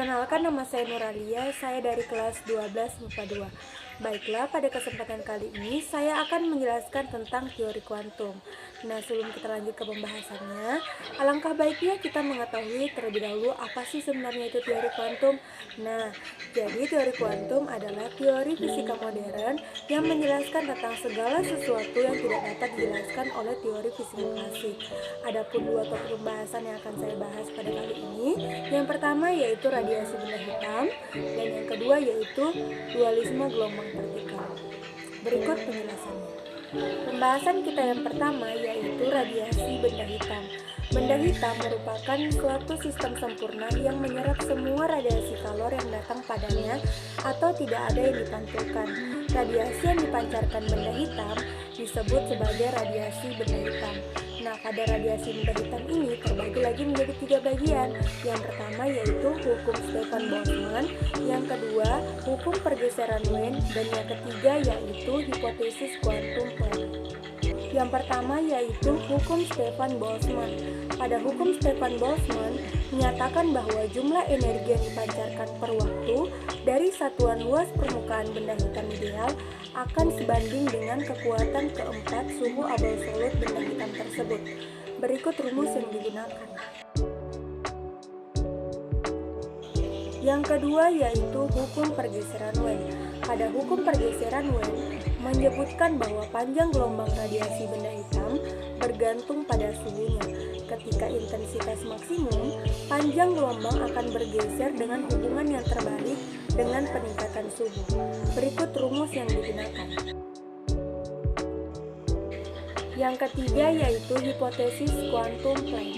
Perkenalkan, nama saya Nuralia, saya dari kelas 12 MIPA 2. Baiklah, pada kesempatan kali ini saya akan menjelaskan tentang teori kuantum. Nah, sebelum kita lanjut ke pembahasannya, alangkah baiknya kita mengetahui terlebih dahulu apa sih sebenarnya itu teori kuantum. Nah, jadi teori kuantum adalah teori fisika modern yang menjelaskan tentang segala sesuatu yang tidak dapat dijelaskan oleh teori fisika klasik. Adapun dua topik pembahasan yang akan saya bahas pada kali ini, yang pertama yaitu radiasi benda hitam, dan yang kedua yaitu dualisme gelombang partikel. Berikut penjelasannya. Pembahasan kita yang pertama yaitu radiasi benda hitam. Benda hitam merupakan suatu sistem sempurna yang menyerap semua radiasi kalor yang datang padanya atau tidak ada yang dipantulkan. Radiasi yang dipancarkan benda hitam disebut sebagai radiasi benda hitam. Nah, pada radiasi benda hitam ini terbagi lagi menjadi 3 bagian. Yang pertama yaitu hukum Stefan Boltzmann, yang kedua hukum pergeseran Wein, dan yang ketiga yaitu hipotesis kuantum Planck. Yang pertama yaitu hukum Stefan Boltzmann. Pada hukum Stefan Boltzmann menyatakan bahwa jumlah energi yang dipancarkan per waktu dari satuan luas permukaan benda hitam ideal akan sebanding dengan kekuatan keempat suhu absolut benda hitam tersebut. Berikut rumus yang digunakan. Yang kedua yaitu hukum pergeseran Wein. Pada hukum pergeseran Wein menyebutkan bahwa panjang gelombang radiasi benda hitam bergantung pada suhunya. Ketika intensitas maksimum, panjang gelombang akan bergeser dengan hubungan yang terbalik dengan peningkatan suhu. Berikut rumus yang digunakan. Yang ketiga yaitu hipotesis kuantum Planck.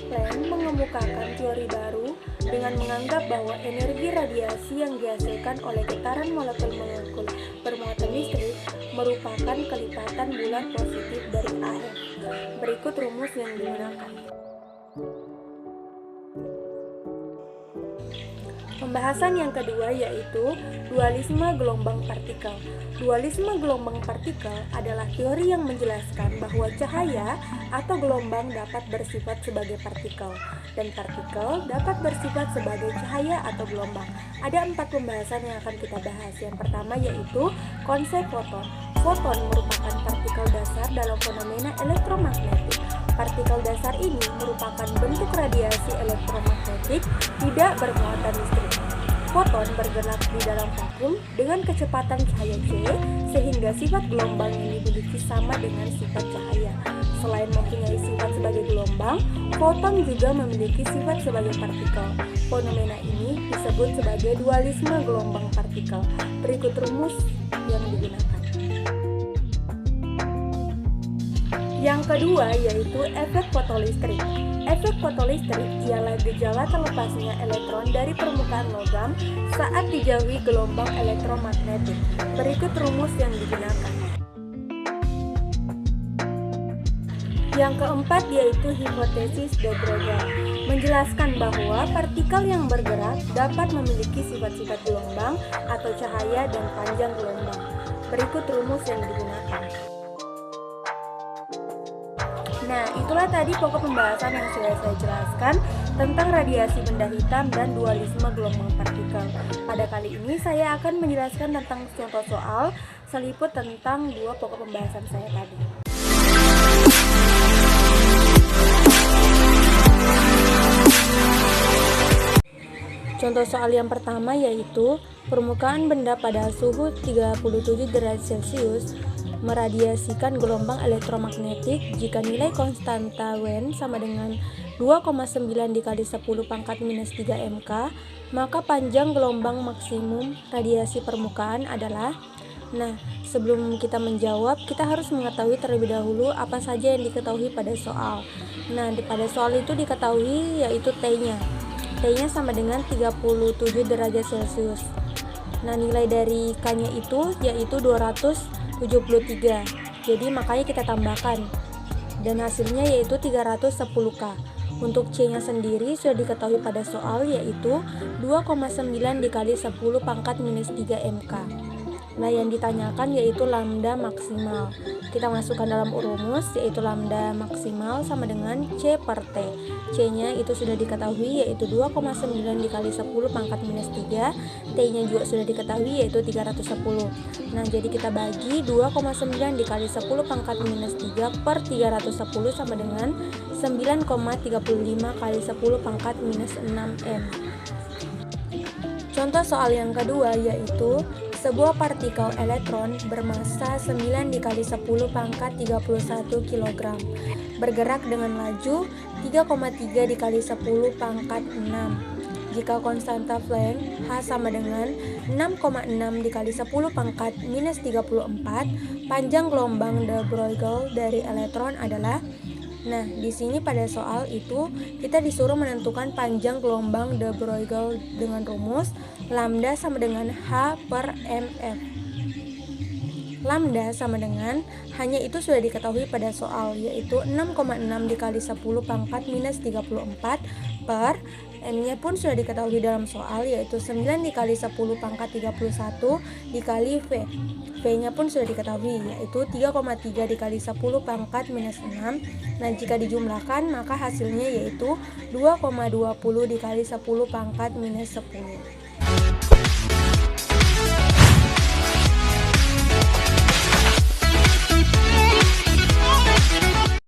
Planck mengemukakan teori baru dengan menganggap bahwa energi radiasi yang dihasilkan oleh getaran molekul-molekul bermuatan listrik merupakan kelipatan bulat positif dari AF. Berikut rumus yang digunakan. Pembahasan yang kedua yaitu dualisme gelombang partikel. Dualisme gelombang partikel adalah teori yang menjelaskan bahwa cahaya atau gelombang dapat bersifat sebagai partikel, dan partikel dapat bersifat sebagai cahaya atau gelombang. Ada 4 pembahasan yang akan kita bahas. Yang pertama yaitu konsep foton. Foton merupakan partikel dasar dalam fenomena elektromagnetik. Partikel dasar ini merupakan bentuk radiasi elektromagnetik tidak bermuatan listrik. Foton bergerak di dalam vakum dengan kecepatan cahaya c, sehingga sifat gelombang yang dimiliki sama dengan sifat cahaya. Selain mempunyai sifat sebagai gelombang, foton juga memiliki sifat sebagai partikel. Fenomena ini disebut sebagai dualisme gelombang partikel. Berikut rumus yang digunakan. Yang kedua yaitu efek fotolistrik. Efek fotolistrik ialah gejala terlepasnya elektron dari permukaan logam saat dijauhi gelombang elektromagnetik. Berikut rumus yang digunakan. Yang keempat yaitu hipotesis de Broglie, menjelaskan bahwa partikel yang bergerak dapat memiliki sifat-sifat gelombang atau cahaya dan panjang gelombang. Berikut rumus yang digunakan. Nah, itulah tadi pokok pembahasan yang sudah saya jelaskan tentang radiasi benda hitam dan dualisme gelombang partikel. Pada kali ini saya akan menjelaskan tentang contoh soal seliput tentang dua pokok pembahasan saya tadi. Contoh soal yang pertama yaitu permukaan benda pada suhu 37 derajat Celcius meradiasikan gelombang elektromagnetik jika nilai konstanta Wein sama dengan 2,9 dikali 10 pangkat minus 3 MK, maka panjang gelombang maksimum radiasi permukaan adalah. Nah, sebelum kita menjawab, kita harus mengetahui terlebih dahulu apa saja yang diketahui pada soal. Nah, pada soal itu diketahui yaitu T-nya. T-nya sama dengan 37 derajat Celcius. Nah, nilai dari K-nya itu yaitu 273. Jadi makanya kita tambahkan. Dan hasilnya yaitu 310K. Untuk C-nya sendiri sudah diketahui pada soal yaitu 2,9 dikali 10 pangkat minus 3 MK. Nah, yang ditanyakan yaitu lambda maksimal. Kita masukkan dalam rumus, yaitu lambda maksimal sama dengan C per T. C-nya itu sudah diketahui, yaitu 2,9 dikali 10 pangkat minus 3. T-nya juga sudah diketahui, yaitu 310. Nah, jadi kita bagi 2,9 dikali 10 pangkat minus 3 per 310 sama dengan 9,35 kali 10 pangkat minus 6M. Contoh soal yang kedua yaitu sebuah partikel elektron bermassa 9 dikali 10 pangkat 31 kg bergerak dengan laju 3,3 dikali 10 pangkat 6. Jika konstanta Planck H sama dengan 6,6 dikali 10 pangkat minus 34, panjang gelombang de Broglie dari elektron adalah. Nah, di sini pada soal itu kita disuruh menentukan panjang gelombang de Broglie dengan rumus lambda sama dengan H per mf. Lambda sama dengan, hanya itu sudah diketahui pada soal, yaitu 6,6 dikali 10 pangkat minus 34 per M-nya pun sudah diketahui dalam soal, yaitu 9 dikali 10 pangkat 31 dikali V. V-nya pun sudah diketahui, yaitu 3,3 dikali 10 pangkat minus 6. Nah, jika dijumlahkan, maka hasilnya yaitu 2,20 dikali 10 pangkat minus 10.